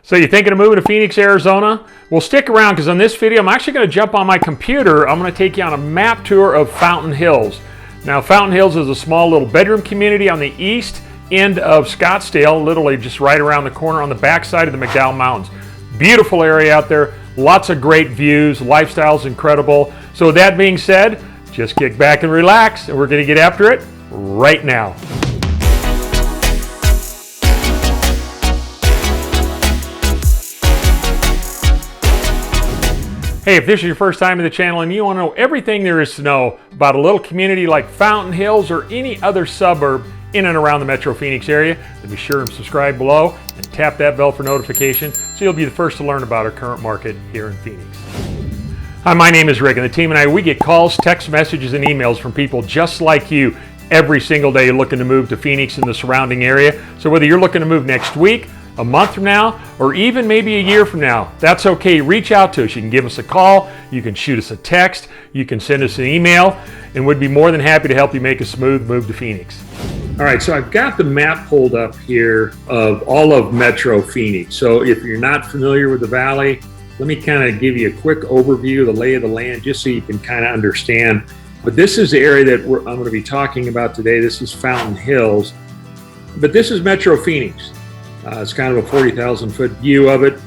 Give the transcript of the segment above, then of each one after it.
So you're thinking of moving to Phoenix, Arizona? Well, stick around because on this video, I'm actually going to jump on my computer. I'm going to take you on a map tour of Fountain Hills. Now, Fountain Hills is a small little bedroom community on the east end of Scottsdale, literally just right around the corner on the backside of the McDowell Mountains. Beautiful area out there, lots of great views, lifestyle's incredible. So with that being said, just kick back and relax, and we're going to get after it right now. Hey, if this is your first time in the channel and you want to know everything there is to know about a little community like Fountain Hills or any other suburb in and around the Metro Phoenix area, then be sure and subscribe below and tap that bell for notification so you'll be the first to learn about our current market here in Phoenix. Hi, my name is Rick, and the team and I, we get calls, text messages, and emails from people just like you every single day looking to move to Phoenix and the surrounding area. So whether you're looking to move next week, a month from now, or even maybe a year from now, that's okay. Reach out to us. You can give us a call, you can shoot us a text, you can send us an email, and we'd be more than happy to help you make a smooth move to Phoenix. All right, so I've got the map pulled up here of all of Metro Phoenix. So if you're not familiar with the valley, let me kind of give you a quick overview of the lay of the land just so you can kind of understand. But this is the area that I'm going to be talking about today. This is Fountain Hills, but this is Metro Phoenix. It's kind of a 40,000 foot view of it.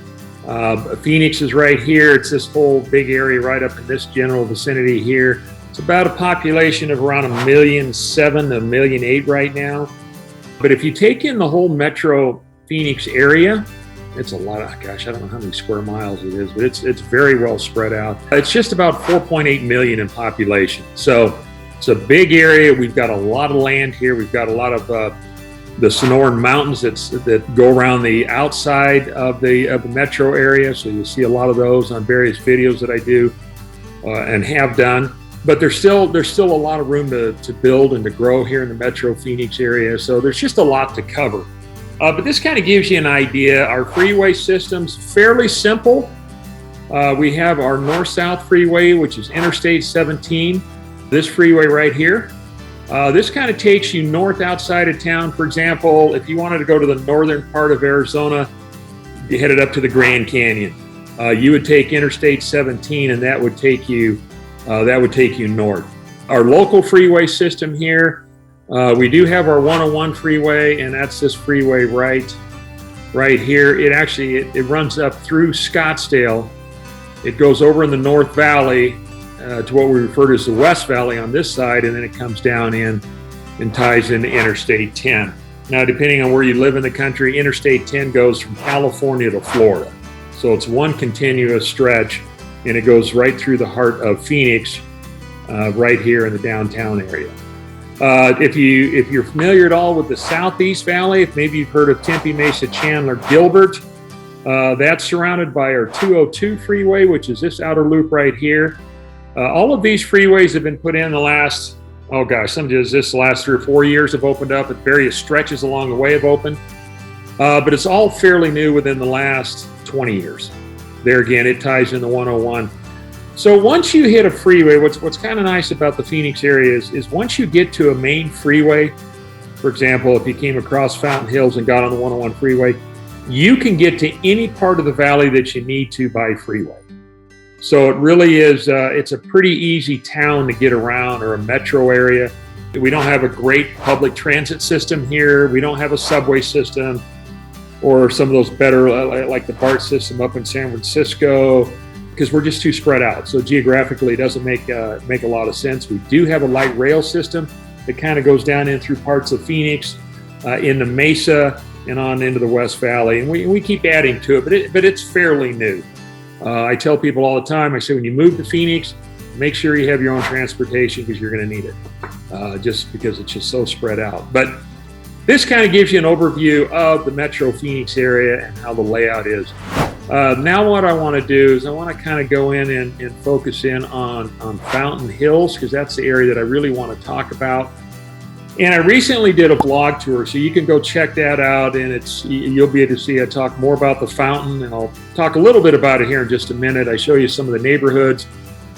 Phoenix is right here. It's this whole big area right up in this general vicinity here. It's about a population of around 1.7 million to 1.8 million right now. But if you take in the whole Metro Phoenix area, it's a lot of, gosh, I don't know how many square miles it is, but it's very well spread out. It's just about 4.8 million in population. So it's a big area. We've got a lot of land here. We've got a lot of the Sonoran Mountains that go around the outside of the metro area. So you'll see a lot of those on various videos that I do and have done. But there's still a lot of room to build and to grow here in the Metro Phoenix area. So there's just a lot to cover. But this kind of gives you an idea. Our freeway system's fairly simple. We have our north-south freeway, which is Interstate 17. This freeway right here. This kind of takes you north outside of town. For example, if you wanted to go to the northern part of Arizona, you headed up to the Grand Canyon. You would take Interstate 17, and that would take you north. Our local freeway system here, we do have our 101 freeway, and that's this freeway right here. It runs up through Scottsdale. It goes over in the North Valley to what we refer to as the West Valley on this side, and then it comes down in and ties into Interstate 10. Now, depending on where you live in the country, Interstate 10 goes from California to Florida. So it's one continuous stretch, and it goes right through the heart of Phoenix, right here in the downtown area. If you're familiar at all with the Southeast Valley, if maybe you've heard of Tempe, Mesa, Chandler, Gilbert, that's surrounded by our 202 freeway, which is this outer loop right here. All of these freeways have been put in the last, oh gosh, some just this last 3 or 4 years have opened up, and various stretches along the way have opened. But it's all fairly new within the last 20 years. There again, it ties in the 101. So once you hit a freeway, what's kind of nice about the Phoenix area is once you get to a main freeway, for example, if you came across Fountain Hills and got on the 101 freeway, you can get to any part of the valley that you need to by freeway. So it really is, it's a pretty easy town to get around, or a metro area. We don't have a great public transit system here. We don't have a subway system or some of those better, like the BART system up in San Francisco, because we're just too spread out. So geographically, it doesn't make a lot of sense. We do have a light rail system that kind of goes down in through parts of Phoenix, into Mesa, and on into the West Valley. And we keep adding to it, but it's fairly new. I tell people all the time, I say, when you move to Phoenix, make sure you have your own transportation because you're going to need it, just because it's just so spread out. But this kind of gives you an overview of the Metro Phoenix area and how the layout is. Now what I want to do is I want to kind of go in and focus in on Fountain Hills, because that's the area that I really want to talk about. And I recently did a blog tour, so you can go check that out, and you'll be able to see I talk more about the fountain, and I'll talk a little bit about it here in just a minute. I show you some of the neighborhoods,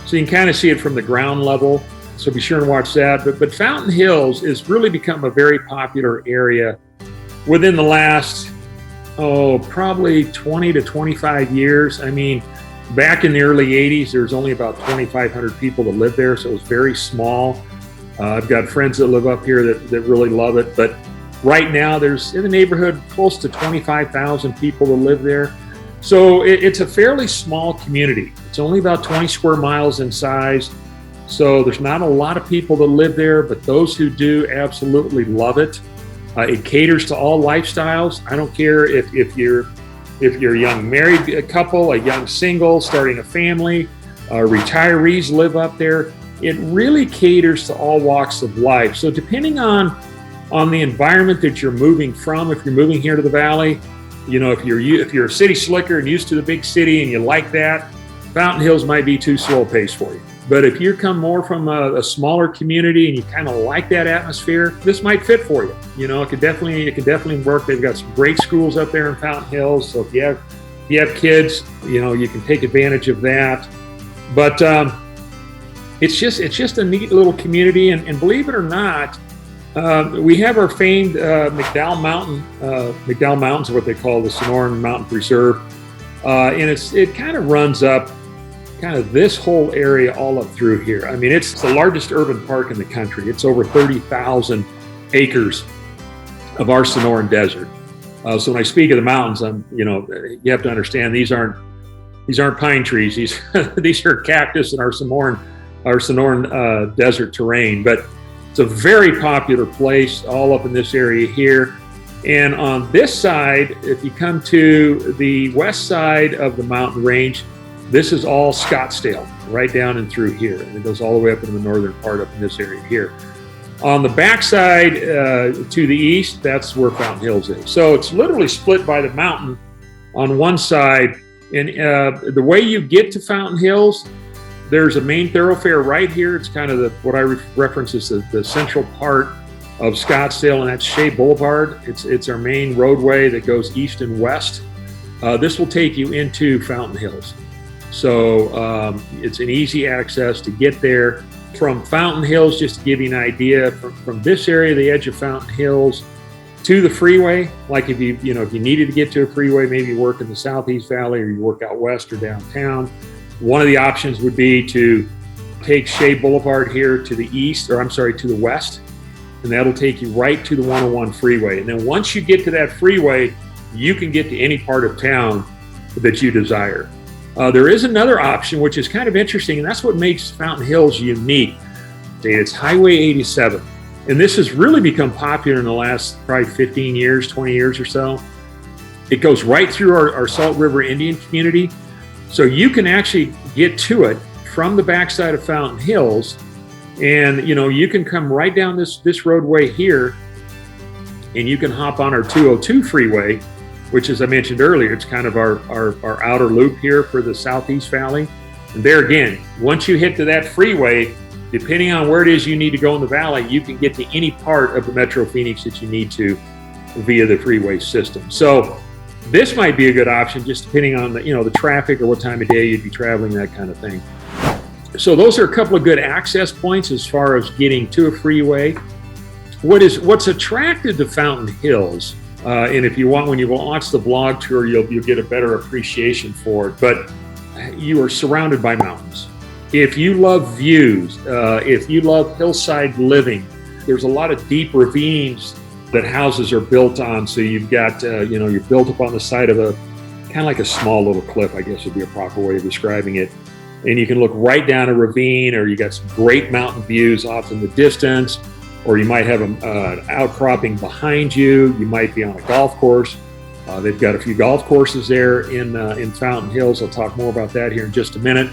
so you can kind of see it from the ground level. So be sure and watch that. But Fountain Hills has really become a very popular area within the last, Oh, probably 20 to 25 years. I mean, back in the early 80s, there's only about 2,500 people that live there, so it was very small. I've got friends that live up here that really love it, but right now there's in the neighborhood close to 25,000 people that live there. So it's a fairly small community. It's only about 20 square miles in size. So there's not a lot of people that live there, but those who do absolutely love it. It caters to all lifestyles. I don't care if you're a young married couple, a young single, starting a family, retirees live up there. It really caters to all walks of life. So depending on the environment that you're moving from, if you're moving here to the Valley, you know, if you're a city slicker and used to the big city and you like that, Fountain Hills might be too slow pace for you. But if you come more from a smaller community and you kind of like that atmosphere, this might fit for you. You know, it could definitely work. They've got some great schools up there in Fountain Hills. So if you have kids, you know, you can take advantage of that. But it's just a neat little community. And believe it or not, we have our famed McDowell Mountain. McDowell Mountain's what they call the Sonoran Mountain Preserve. And it kind of runs up kind of this whole area all up through here. I mean, it's the largest urban park in the country. It's over 30,000 acres of our Sonoran Desert. So when I speak of the mountains, you have to understand these aren't pine trees. These are cactus in our Sonoran desert terrain. But it's a very popular place all up in this area here. And on this side, if you come to the west side of the mountain range, this is all Scottsdale, right down and through here. And it goes all the way up into the northern part up in this area here. On the backside to the east, that's where Fountain Hills is. So it's literally split by the mountain on one side. And the way you get to Fountain Hills, there's a main thoroughfare right here. It's kind of what I reference as the central part of Scottsdale, and that's Shea Boulevard. It's our main roadway that goes east and west. This will take you into Fountain Hills. So it's an easy access to get there. From Fountain Hills, just to give you an idea, from this area, the edge of Fountain Hills, to the freeway, like if you needed to get to a freeway, maybe you work in the Southeast Valley or you work out west or downtown, one of the options would be to take Shea Boulevard here to the to the west, and that'll take you right to the 101 freeway. And then once you get to that freeway, you can get to any part of town that you desire. There is another option, which is kind of interesting, and that's what makes Fountain Hills unique. It's Highway 87. And this has really become popular in the last probably 15 years, 20 years or so. It goes right through our Salt River Indian community. So you can actually get to it from the backside of Fountain Hills. And you can come right down this roadway here, and you can hop on our 202 freeway, which, as I mentioned earlier, it's kind of our outer loop here for the Southeast Valley. And there again, once you hit to that freeway, depending on where it is you need to go in the valley, you can get to any part of the Metro Phoenix that you need to via the freeway system. So this might be a good option, just depending on the traffic or what time of day you'd be traveling, that kind of thing. So those are a couple of good access points as far as getting to a freeway. What's attractive to Fountain Hills, and when you watch the blog tour, you'll get a better appreciation for it. But you are surrounded by mountains. If you love views, if you love hillside living, there's a lot of deep ravines that houses are built on. So you've got, you're built up on the side of a kind of like a small little cliff, I guess would be a proper way of describing it. And you can look right down a ravine, or you got some great mountain views off in the distance, or you might have an outcropping behind you. You might be on a golf course. They've got a few golf courses there in Fountain Hills. I'll talk more about that here in just a minute.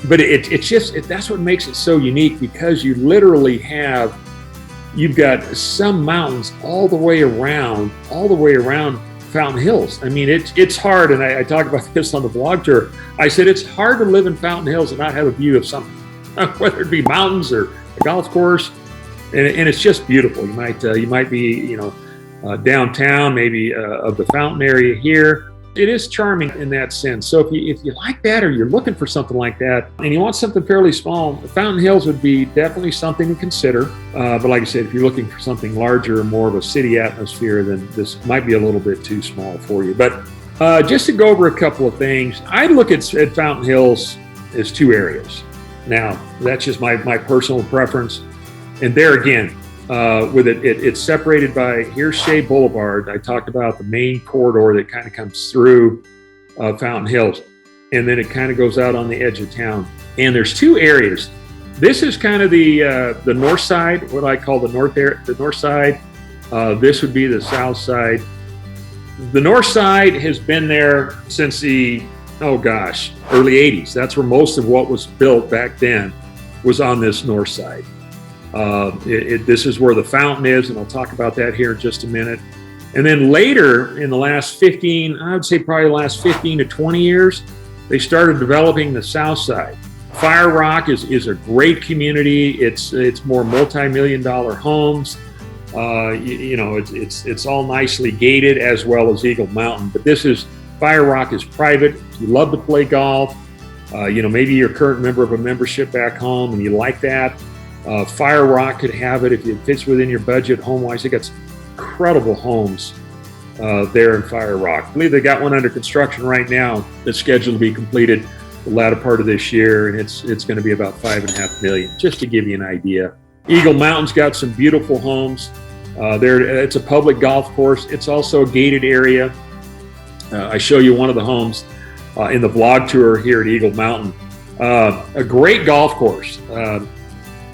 But that's what makes it so unique, because you literally you've got some mountains all the way around Fountain Hills. I mean, it's hard, and I talk about this on the blog tour. I said it's hard to live in Fountain Hills and not have a view of something, whether it be mountains or a golf course, and it's just beautiful. You might be downtown, maybe of the Fountain area here. it is charming in that sense. So if you like that, or you're looking for something like that, and you want something fairly small, Fountain Hills would be definitely something to consider. But like I said, if you're looking for something larger, more of a city atmosphere, then this might be a little bit too small for you. But just to go over a couple of things, I look at Fountain Hills as two areas. Now, that's just my personal preference. And there again, with it's separated by, here's Shea Boulevard. I talked about the main corridor that kind of comes through Fountain Hills, and then it kind of goes out on the edge of town. And there's two areas. This is kind of the north side, what I call the north side. This would be the south side. The north side has been there since the early 80s. That's where most of what was built back then was on this north side. This is where the fountain is, and I'll talk about that here in just a minute. And then later, in the last 15 to 20 years, they started developing the south side. Fire Rock is a great community. It's more multi-million-dollar homes. It's all nicely gated, as well as Eagle Mountain. But Fire Rock is private. If you love to play golf, maybe you're a current member of a membership back home and you like that. Fire Rock could have it if it fits within your budget home-wise. They got some incredible homes there in Fire Rock. I believe they got one under construction right now that's scheduled to be completed the latter part of this year, and it's going to be about $5.5 million, just to give you an idea. Eagle Mountain's got some beautiful homes. It's a public golf course. It's also a gated area. I show you one of the homes in the vlog tour here at Eagle Mountain. A great golf course.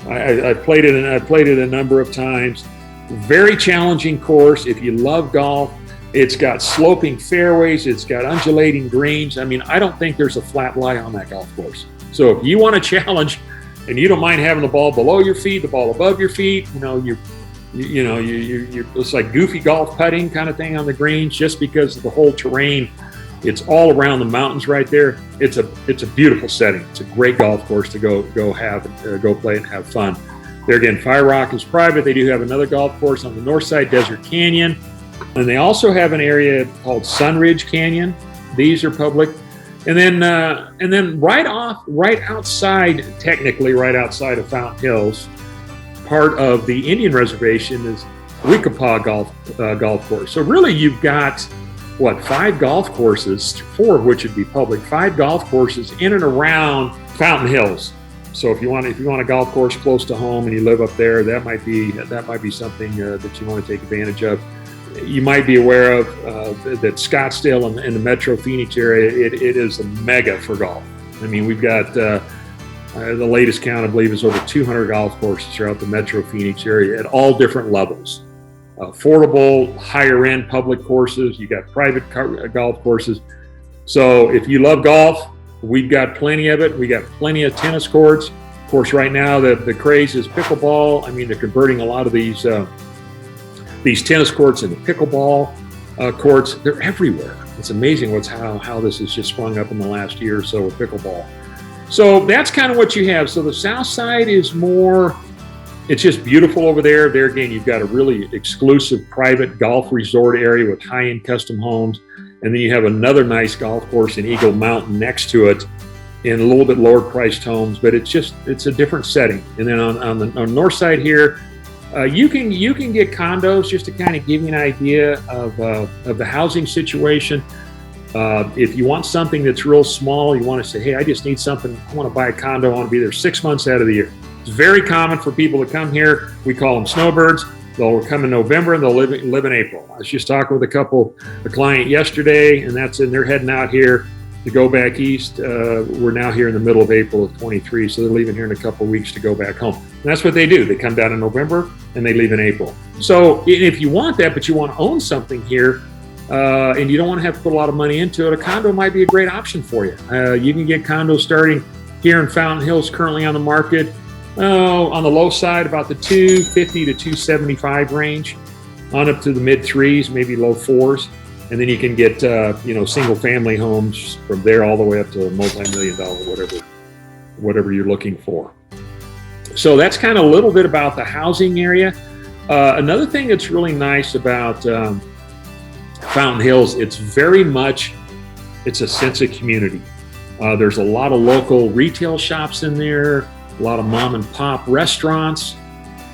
I played it a number of times. Very challenging course. If you love golf, it's got sloping fairways. It's got undulating greens. I mean, I don't think there's a flat lie on that golf course. So if you want a challenge and you don't mind having the ball below your feet, the ball above your feet, it's like goofy golf putting kind of thing on the greens, just because of the whole terrain. It's all around the mountains right there. It's a beautiful setting. It's a great golf course to go play and have fun. There again, Fire Rock is private. They do have another golf course on the north side, Desert Canyon, and they also have an area called Sunridge Canyon. These are public. And then right outside, technically right outside of Fountain Hills, part of the Indian reservation is Maricopa golf course. So really, you've got 5 golf courses, 4 of which would be public, 5 golf courses in and around Fountain Hills. So if you want a golf course close to home and you live up there, that might be something that you want to take advantage of. You might be aware of that Scottsdale in the Metro Phoenix area, it is a mega for golf. I mean, we've got the latest count, I believe, is over 200 golf courses throughout the Metro Phoenix area at all different levels. Affordable, higher end public courses. You got private golf courses. So if you love golf, we've got plenty of it. We got plenty of tennis courts. Of course, right now the craze is pickleball. I mean, they're converting a lot of these tennis courts into pickleball courts. They're everywhere. It's amazing how this has just sprung up in the last year or so with pickleball. So that's kind of what you have. So the south side is more, it's just beautiful over there. There again, you've got a really exclusive private golf resort area with high-end custom homes. And then you have another nice golf course in Eagle Mountain next to it in a little bit lower priced homes, but it's a different setting. And then on the north side here, you can get condos, just to kind of give you an idea of the housing situation. If you want something that's real small, you want to say, hey, I just need something, I want to buy a condo, I want to be there 6 months out of the year. It's very common for people to come here. We call them snowbirds. They'll come in November and they'll live in April. I was just talking with a client yesterday, and they're heading out here to go back east. We're now here in the middle of April of 23, so they're leaving here in a couple of weeks to go back home. And that's what they do. They come down in November and they leave in April. So if you want that, but you want to own something here, and you don't want to have to put a lot of money into it, a condo might be a great option for you. You can get condos starting here in Fountain Hills, currently on the market. On the low side, about the $250 to $275 range, on up to the mid threes, maybe low fours, and then you can get single family homes from there all the way up to a multi-million-dollar, whatever you're looking for. So that's kind of a little bit about the housing area. Another thing that's really nice about Fountain Hills, it's very much it's a sense of community. There's a lot of local retail shops in there, a lot of mom and pop restaurants,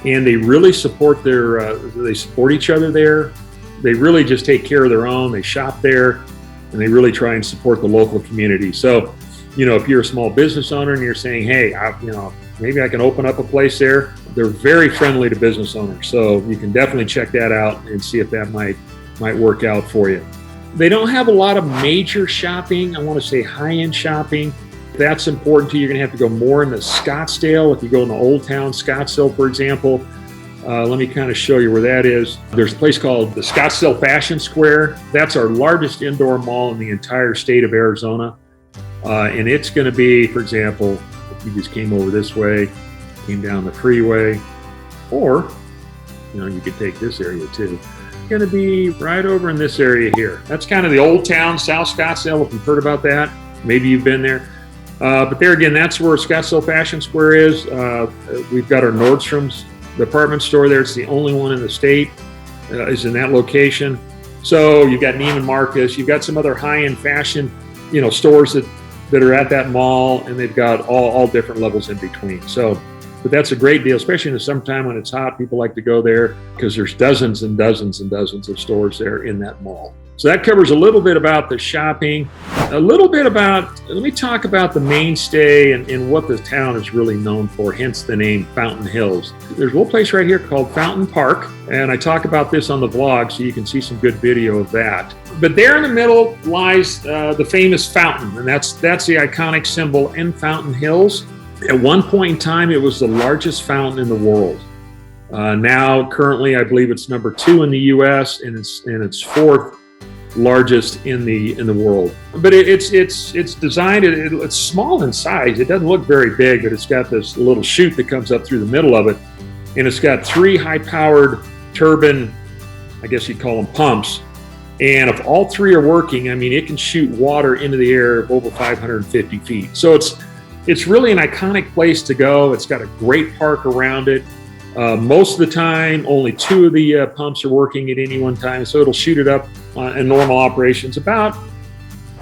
and they really support they support each other there. They really just take care of their own. They shop there, and they really try and support the local community. So, if you're a small business owner and you're saying, hey, maybe I can open up a place there, they're very friendly to business owners. So you can definitely check that out and see if that might work out for you. They don't have a lot of major shopping. I want to say high-end shopping. If that's important to you, you're going to have to go more into Scottsdale. If you go in the Old Town, Scottsdale, for example, let me kind of show you where that is. There's a place called the Scottsdale Fashion Square. That's our largest indoor mall in the entire state of Arizona. And it's going to be, for example, if you just came over this way, came down the freeway, or, you could take this area too. It's going to be right over in this area here. That's kind of the Old Town, South Scottsdale, if you've heard about that. Maybe you've been there. But there again, that's where Scottsdale Fashion Square is. We've got our Nordstrom's department store there. It's the only one in the state, is in that location. So you've got Neiman Marcus, you've got some other high-end fashion, stores that are at that mall, and they've got all different levels in between. So, but that's a great deal, especially in the summertime when it's hot. People like to go there because there's dozens and dozens and dozens of stores there in that mall. So that covers a little bit about the shopping, a little bit about, let me talk about the Mainstay and what the town is really known for, hence the name Fountain Hills. There's a little place right here called Fountain Park, and I talk about this on the vlog, so you can see some good video of that. But there in the middle lies the famous fountain, and that's the iconic symbol in Fountain Hills. At one point in time, it was the largest fountain in the world. Now, currently, I believe it's number 2 in the U.S. and it's 4th largest in the world. But it's designed. It's small in size. It doesn't look very big, but it's got this little chute that comes up through the middle of it, and it's got 3 high-powered turbine, I guess you'd call them pumps. And if all 3 are working, it can shoot water into the air of over 550 feet. So it's really an iconic place to go. It's got a great park around it. Most of the time, only 2 of the pumps are working at any one time, so it'll shoot it up in normal operations about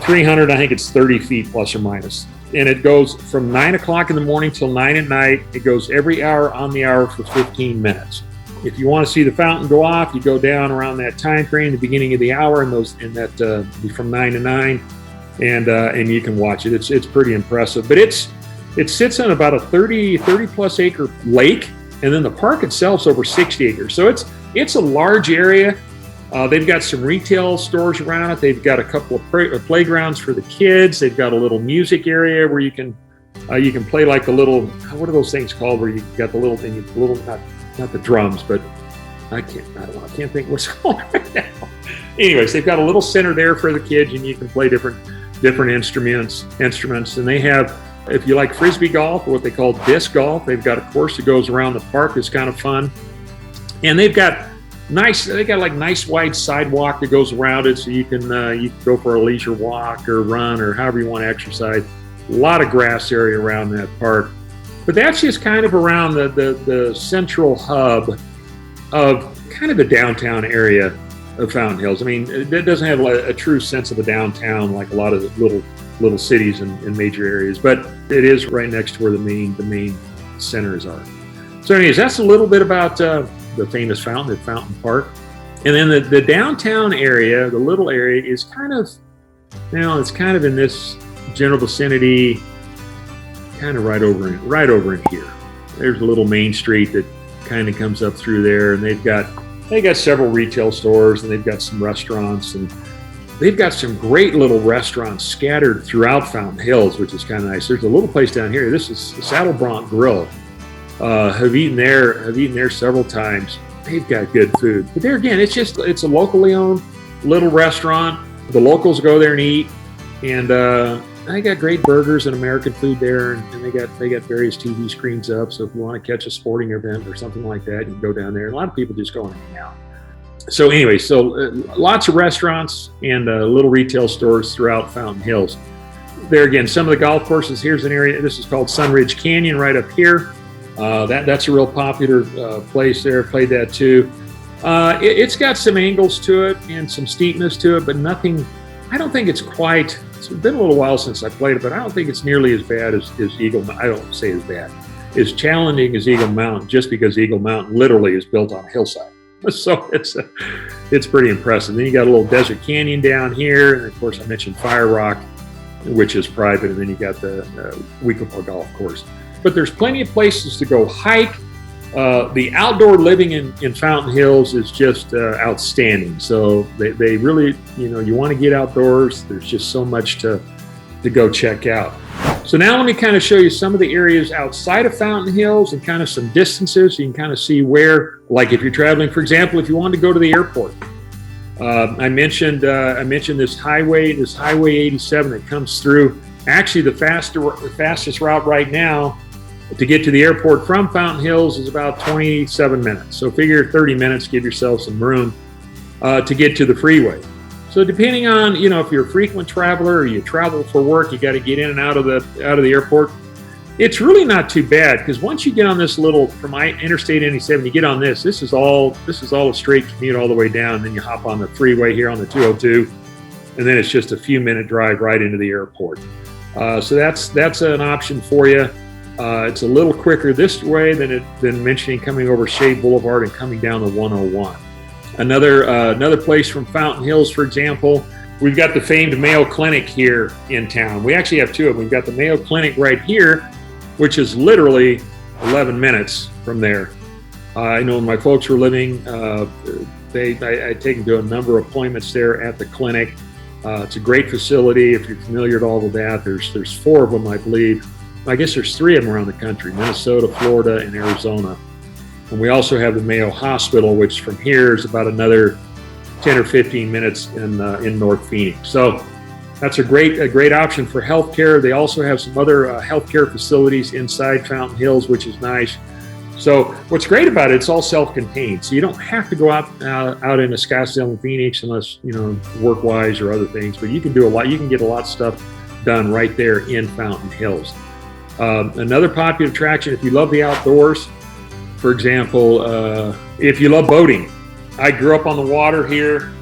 300, I think it's 30 feet plus or minus. And it goes from 9 o'clock in the morning till 9 at night. It goes every hour on the hour for 15 minutes. If you want to see the fountain go off, you go down around that time frame, the beginning of the hour, from 9 to 9, and you can watch it. It's pretty impressive. But it sits on about a 30 plus acre lake. And then the park itself is over 60 acres. So it's a large area. They've got some retail stores around it. They've got a couple of playgrounds for the kids. They've got a little music area where you can play like the little, what are those things called, where you got the little thing, not the drums, but I can't think what's called right now. Anyways, they've got a little center there for the kids, and you can play different instruments. And they have, if you like frisbee golf, or what they call disc golf, they've got a course that goes around the park. It's kind of fun. And they got nice wide sidewalk that goes around it, so you can go for a leisure walk or run or however you want to exercise. A lot of grass area around that park. But that's just kind of around the central hub of kind of the downtown area of Fountain Hills. It doesn't have a true sense of a downtown like a lot of the little cities and major areas, but it is right next to where the main centers are. So anyways, that's a little bit about the famous fountain at Fountain Park. And then the downtown area, the little area, is kind of, it's kind of in this general vicinity, kind of right over in here. There's a little main street that kind of comes up through there, and they've got several retail stores, and they've got some restaurants, and they've got some great little restaurants scattered throughout Fountain Hills, which is kind of nice. There's a little place down here. This is Saddle Bronc Grill. Have eaten there several times. They've got good food. But there again, it's a locally owned little restaurant. The locals go there and eat, and they got great burgers and American food there, and they got various TV screens up. So if you want to catch a sporting event or something like that, you can go down there. And a lot of people just go and hang out. So anyway, lots of restaurants and little retail stores throughout Fountain Hills. There again, some of the golf courses. Here's an area. This is called Sunridge Canyon right up here. That's a real popular place there. Played that too. It's got some angles to it and some steepness to it, but nothing. I don't think it's quite It's been a little while since I played it, but I don't think it's nearly as bad as Eagle. I don't say as bad. As challenging as Eagle Mountain, just because Eagle Mountain literally is built on a hillside. So it's pretty impressive. Then you got a little desert canyon down here, and of course I mentioned Fire Rock, which is private, and then you got the Weequahic golf course. But there's plenty of places to go hike. The outdoor living in Fountain Hills is just outstanding. So they really, you want to get outdoors. There's just so much to go check out. So now let me kind of show you some of the areas outside of Fountain Hills and kind of some distances. So you can kind of see where, like if you're traveling, for example, if you wanted to go to the airport. I mentioned this highway 87 that comes through. Actually, the fastest route right now to get to the airport from Fountain Hills is about 27 minutes. So figure 30 minutes, give yourself some room to get to the freeway. So depending on, if you're a frequent traveler or you travel for work, you got to get in and out of the airport. It's really not too bad, because once you get on this little, from Interstate 87, you get on this is all a straight commute all the way down. And then you hop on the freeway here on the 202, and then it's just a few minute drive right into the airport. So that's an option for you. It's a little quicker this way than mentioning coming over Shade Boulevard and coming down the 101. Another place from Fountain Hills, for example, we've got the famed Mayo Clinic here in town. We actually have two of them. We've got the Mayo Clinic right here, which is literally 11 minutes from there. I know when my folks were living, I'd taken to a number of appointments there at the clinic. It's a great facility. If you're familiar at all with that, there's 4 of them, I believe. I guess there's 3 of them around the country: Minnesota, Florida, and Arizona. And we also have the Mayo Hospital, which from here is about another 10 or 15 minutes in North Phoenix. So that's a great option for healthcare. They also have some other healthcare facilities inside Fountain Hills, which is nice. So what's great about it, it's all self-contained. So you don't have to go out into Scottsdale and Phoenix unless, work-wise or other things. But you can do a lot. You can get a lot of stuff done right there in Fountain Hills. Another popular attraction, if you love the outdoors, for example, if you love boating. I grew up on the water here.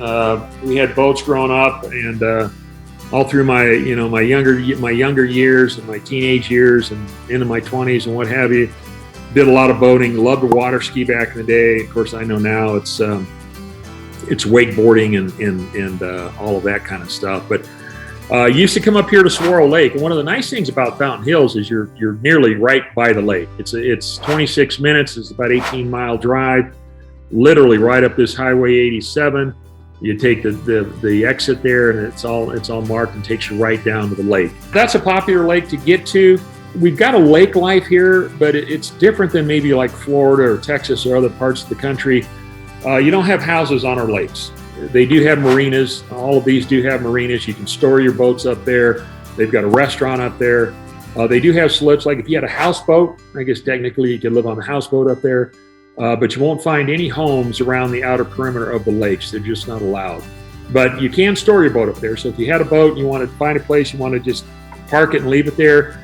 We had boats growing up, and all through my younger years and my teenage years and into my 20s and what have you, did a lot of boating. Loved to water ski back in the day. Of course, I know now it's wakeboarding and all of that kind of stuff. But used to come up here to Saguaro Lake, and one of the nice things about Fountain Hills is you're nearly right by the lake. It's 26 minutes. It's about 18-mile drive, literally right up this Highway 87. You take the exit there, and it's all marked and takes you right down to the lake. That's a popular lake to get to. We've got a lake life here, but it's different than maybe like Florida or Texas or other parts of the country. You don't have houses on our lakes. They do have marinas. All of these do have marinas. You can store your boats up there. They've got a restaurant up there. They do have slips. Like if you had a houseboat, I guess technically you could live on a houseboat up there, but you won't find any homes around the outer perimeter of the lakes. They're just not allowed. But you can store your boat up there. So if you had a boat and you want to find a place, you want to just park it and leave it there,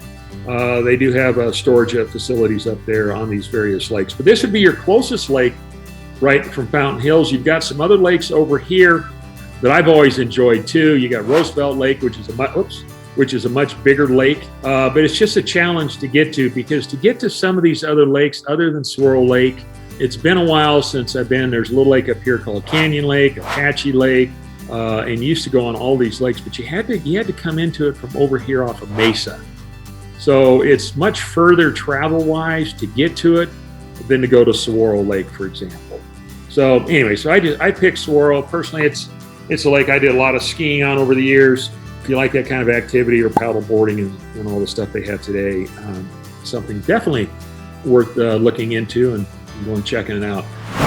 they do have storage facilities up there on these various lakes. But this would be your closest lake right from Fountain Hills. You've got some other lakes over here that I've always enjoyed too. You got Roosevelt Lake, which is a much bigger lake, but it's just a challenge to get to, because to get to some of these other lakes other than Saguaro Lake, it's been a while since I've been. There's a little lake up here called Canyon Lake, Apache Lake, and used to go on all these lakes, but you had to come into it from over here off of Mesa. So it's much further travel-wise to get to it than to go to Saguaro Lake, for example. So anyway, I picked Saguaro. Personally, it's a lake I did a lot of skiing on over the years. If you like that kind of activity, or paddle boarding and all the stuff they have today, something definitely worth looking into and going checking it out.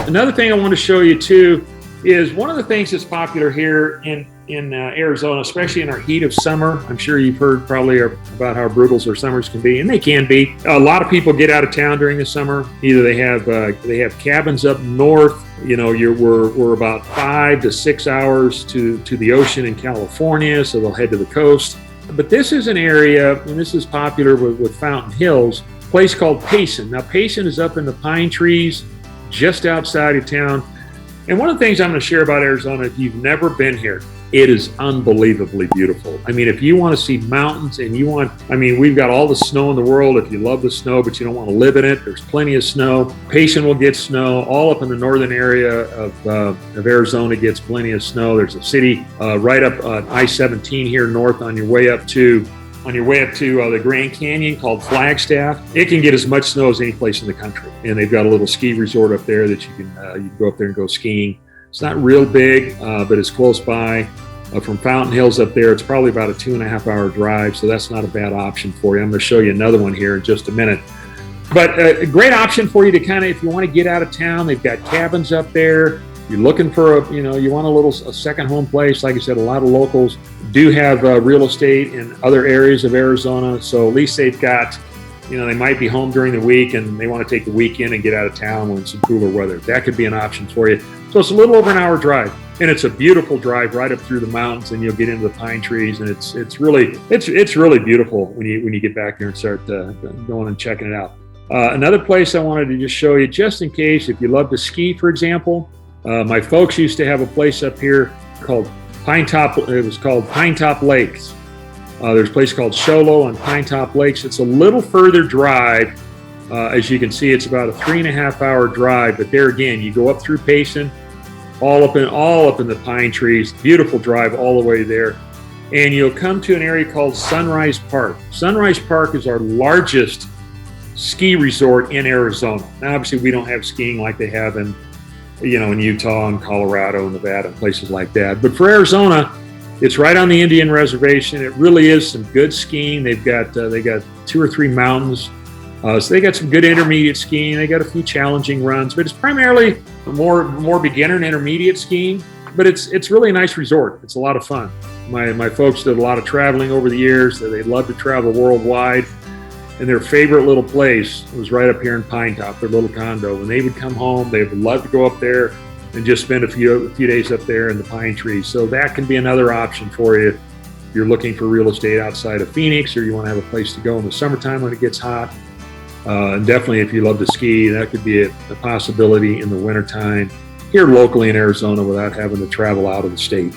Another thing I want to show you too is one of the things that's popular here in Arizona, especially in our heat of summer. I'm sure you've heard probably about how brutal our summers can be, and they can be. A lot of people get out of town during the summer. Either they have cabins up north. We're about 5 to 6 hours to the ocean in California, so they'll head to the coast. But this is an area, and this is popular with Fountain Hills, a place called Payson. Now, Payson is up in the pine trees just outside of town. And one of the things I'm going to share about Arizona, if you've never been here, it is unbelievably beautiful. I mean, if you want to see mountains and we've got all the snow in the world. If you love the snow, but you don't want to live in it, there's plenty of snow. Payson will get snow. All up in the northern area of Arizona gets plenty of snow. There's a city right up I-17 here north on your way up to the Grand Canyon called Flagstaff. It can get as much snow as any place in the country. And they've got a little ski resort up there that you can go up there and go skiing. It's not real big, but it's close by. From Fountain Hills up there, it's probably about a 2.5 hour drive, so that's not a bad option for you. I'm going to show you another one here in just a minute. But a great option for you to kind of, if you want to get out of town, they've got cabins up there. You're looking for you want a second home place. Like I said, a lot of locals do have real estate in other areas of Arizona, so at least they've got, they might be home during the week and they want to take the weekend and get out of town when it's some cooler weather. That could be an option for you. So it's a little over an hour drive, and it's a beautiful drive right up through the mountains, and you'll get into the pine trees, and it's really beautiful when you get back there and start going and checking it out. Another place I wanted to just show you, just in case if you love to ski, for example. My folks used to have a place up here called Pinetop. It was called Pinetop Lakes. There's a place called Sholo on Pinetop Lakes. It's a little further drive. As you can see, it's about a 3.5 hour drive. But there again, you go up through Payson, all up in the pine trees. Beautiful drive all the way there, and you'll come to an area called Sunrise Park. Sunrise Park is our largest ski resort in Arizona. Now, obviously, we don't have skiing like they have in Utah and Colorado and Nevada and places like that. But for Arizona, it's right on the Indian reservation. It really is some good skiing. They got 2 or 3 mountains. So they got some good intermediate skiing. They got a few challenging runs, but it's primarily more beginner and intermediate skiing. But it's really a nice resort. It's a lot of fun. My folks did a lot of traveling over the years. They love to travel worldwide. And their favorite little place was right up here in Pinetop, their little condo. When they would come home, they would love to go up there and just spend a few days up there in the pine trees. So that can be another option for you if you're looking for real estate outside of Phoenix, or you want to have a place to go in the summertime when it gets hot. And definitely if you love to ski, that could be a possibility in the wintertime here locally in Arizona without having to travel out of the state.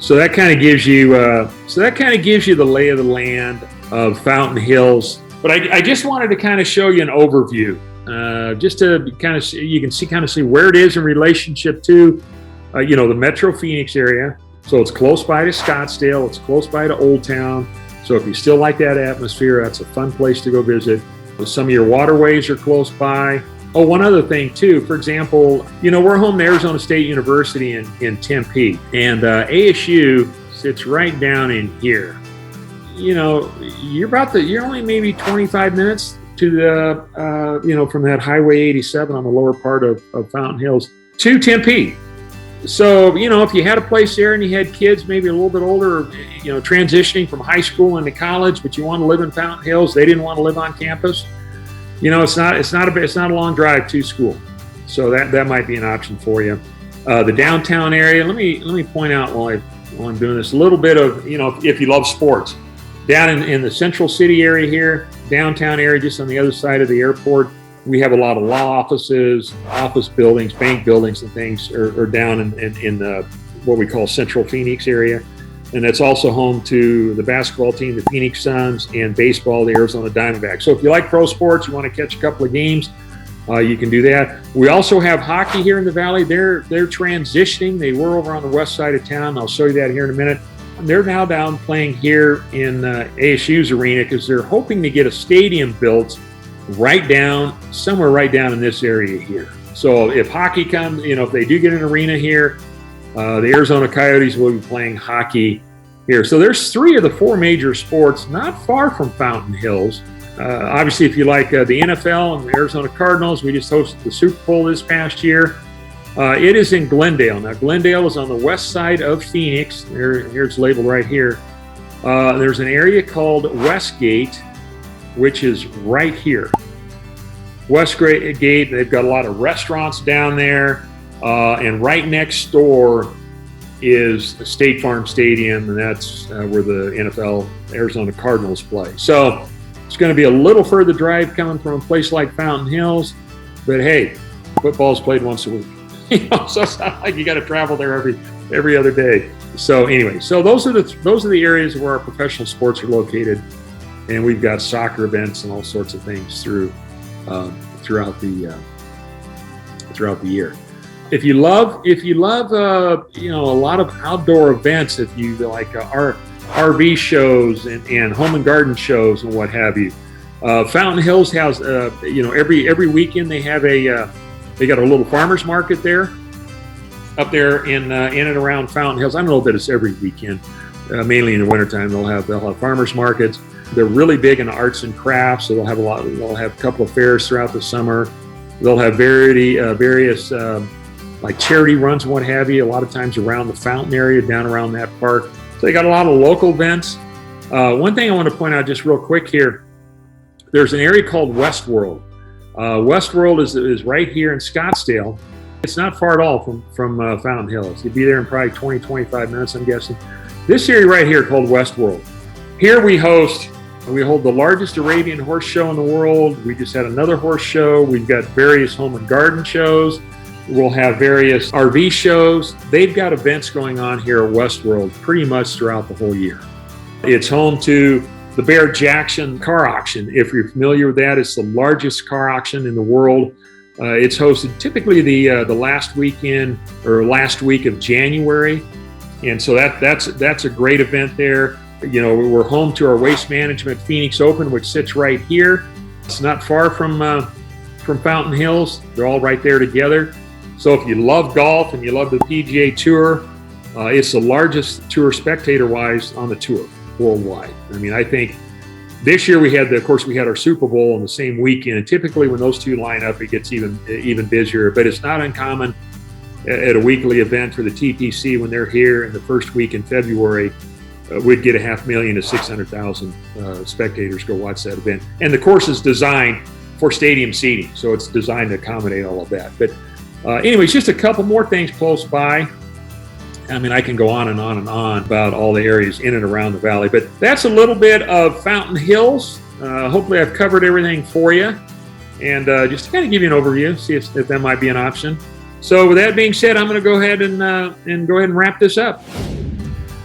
So that kind of gives you the lay of the land of Fountain Hills. But I just wanted to kind of show you an overview, just to kind of you can see where it is in relationship to, the Metro Phoenix area. So it's close by to Scottsdale, it's close by to Old Town. So if you still like that atmosphere, that's a fun place to go visit. Some of your waterways are close by. Oh, one other thing too, for example, we're home to Arizona State University in Tempe, and ASU sits right down in here. You're only maybe 25 minutes to the, from that Highway 87 on the lower part of Fountain Hills to Tempe. So, if you had a place there and you had kids maybe a little bit older, transitioning from high school into college, but you want to live in Fountain Hills, they didn't want to live on campus. It's not a long drive to school. So that might be an option for you. The downtown area, let me point out while I'm doing this a little bit of, if you love sports. Down in the central city area here, downtown area, just on the other side of the airport, we have a lot of law offices, office buildings, bank buildings, and things are down in what we call Central Phoenix area. And that's also home to the basketball team, the Phoenix Suns, and baseball, the Arizona Diamondbacks. So if you like pro sports, you want to catch a couple of games, you can do that. We also have hockey here in the Valley. They're transitioning. They were over on the west side of town. I'll show you that here in a minute. They're now down playing here in ASU's arena because they're hoping to get a stadium built somewhere right down in this area here. So if hockey comes, if they do get an arena here, the Arizona Coyotes will be playing hockey here. So there's 3 of the 4 major sports not far from Fountain Hills. Obviously, if you like the NFL and the Arizona Cardinals, we just hosted the Super Bowl this past year. It is in Glendale. Now, Glendale is on the west side of Phoenix. Here it's labeled right here. There's an area called Westgate, which is right here. Westgate, they've got a lot of restaurants down there. And right next door is the State Farm Stadium, and that's where the NFL Arizona Cardinals play. So it's going to be a little further drive coming from a place like Fountain Hills, but hey, football's played once a week. So it's not like you got to travel there every other day. So anyway, so those are the areas where our professional sports are located, and we've got soccer events and all sorts of things throughout the year. If you love you know, a lot of outdoor events, if you like our RV shows and home and garden shows and what have you, Fountain Hills has you know, every weekend they have they got a little farmers market there up there in and around Fountain Hills. I don't know that it's every weekend. Mainly in the wintertime, they'll have farmers markets. They're really big in arts and crafts, so they'll have a couple of fairs throughout the summer. They'll have various like charity runs and what have you, a lot of times around the Fountain area, down around that park. So they got a lot of local events. One thing I want to point out just real quick here, there's an area called Westworld. Westworld is right here in Scottsdale. It's not far at all from Fountain Hills. You'd be there in probably 20, 25 minutes, I'm guessing. This area right here called Westworld. Here we hold the largest Arabian horse show in the world. We just had another horse show. We've got various home and garden shows. We'll have various RV shows. They've got events going on here at Westworld pretty much throughout the whole year. It's home to the Bear Jackson car auction. If you're familiar with that, it's the largest car auction in the world. It's hosted typically the last weekend or last week of January, and so that's a great event there. You know, we're home to our Waste Management Phoenix Open, which sits right here. It's not far from Fountain Hills. They're all right there together. So if you love golf and you love the PGA Tour, it's the largest tour spectator-wise on the tour worldwide. I mean, I think this year we had our Super Bowl on the same weekend. And typically when those two line up, it gets even busier. But it's not uncommon at a weekly event for the TPC when they're here in the first week in February. We'd get 500,000 to 600,000 spectators go watch that event. And the course is designed for stadium seating, so it's designed to accommodate all of that. But anyways, just a couple more things close by. I mean, I can go on and on and on about all the areas in and around the valley, but that's a little bit of Fountain Hills. Hopefully I've covered everything for you, and just to kind of give you an overview, see if that might be an option. So with that being said, I'm going to go ahead and wrap this up.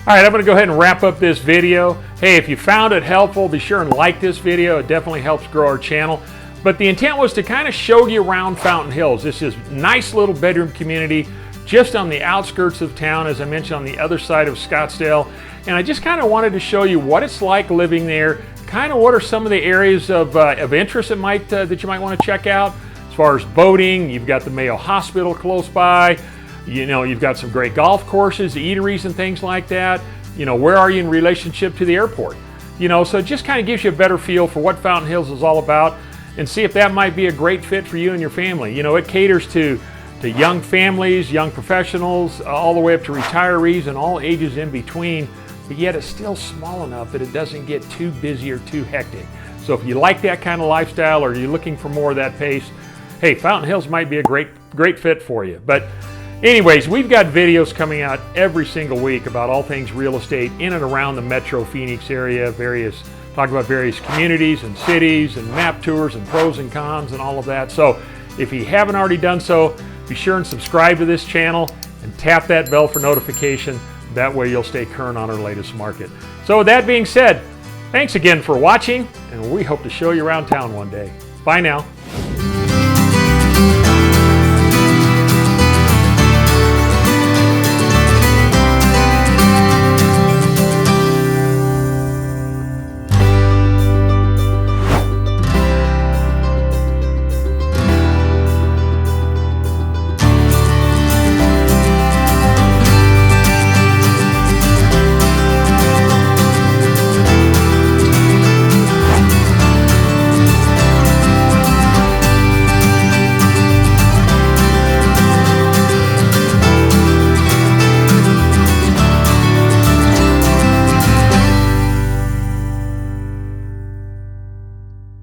All right, I'm going to go ahead and wrap up this video. Hey, if you found it helpful, be sure and like this video. It definitely helps grow our channel. But the intent was to kind of show you around Fountain Hills. This is a nice little bedroom community just on the outskirts of town, as I mentioned, on the other side of Scottsdale. And I just kind of wanted to show you what it's like living there, kind of what are some of the areas of interest that you might want to check out. As far as boating, you've got the Mayo Hospital close by. You know, you've got some great golf courses, eateries and things like that. You know, where are you in relationship to the airport? You know, so it just kind of gives you a better feel for what Fountain Hills is all about, and see if that might be a great fit for you and your family. You know, it caters to young families, young professionals, all the way up to retirees and all ages in between, but yet it's still small enough that it doesn't get too busy or too hectic. So if you like that kind of lifestyle or you're looking for more of that pace, hey, Fountain Hills might be a great fit for you. But anyways, we've got videos coming out every single week about all things real estate in and around the Metro Phoenix area, talk about various communities and cities and map tours and pros and cons and all of that. So if you haven't already done so, be sure and subscribe to this channel and tap that bell for notification. That way you'll stay current on our latest market. So with that being said, thanks again for watching, and we hope to show you around town one day. Bye now.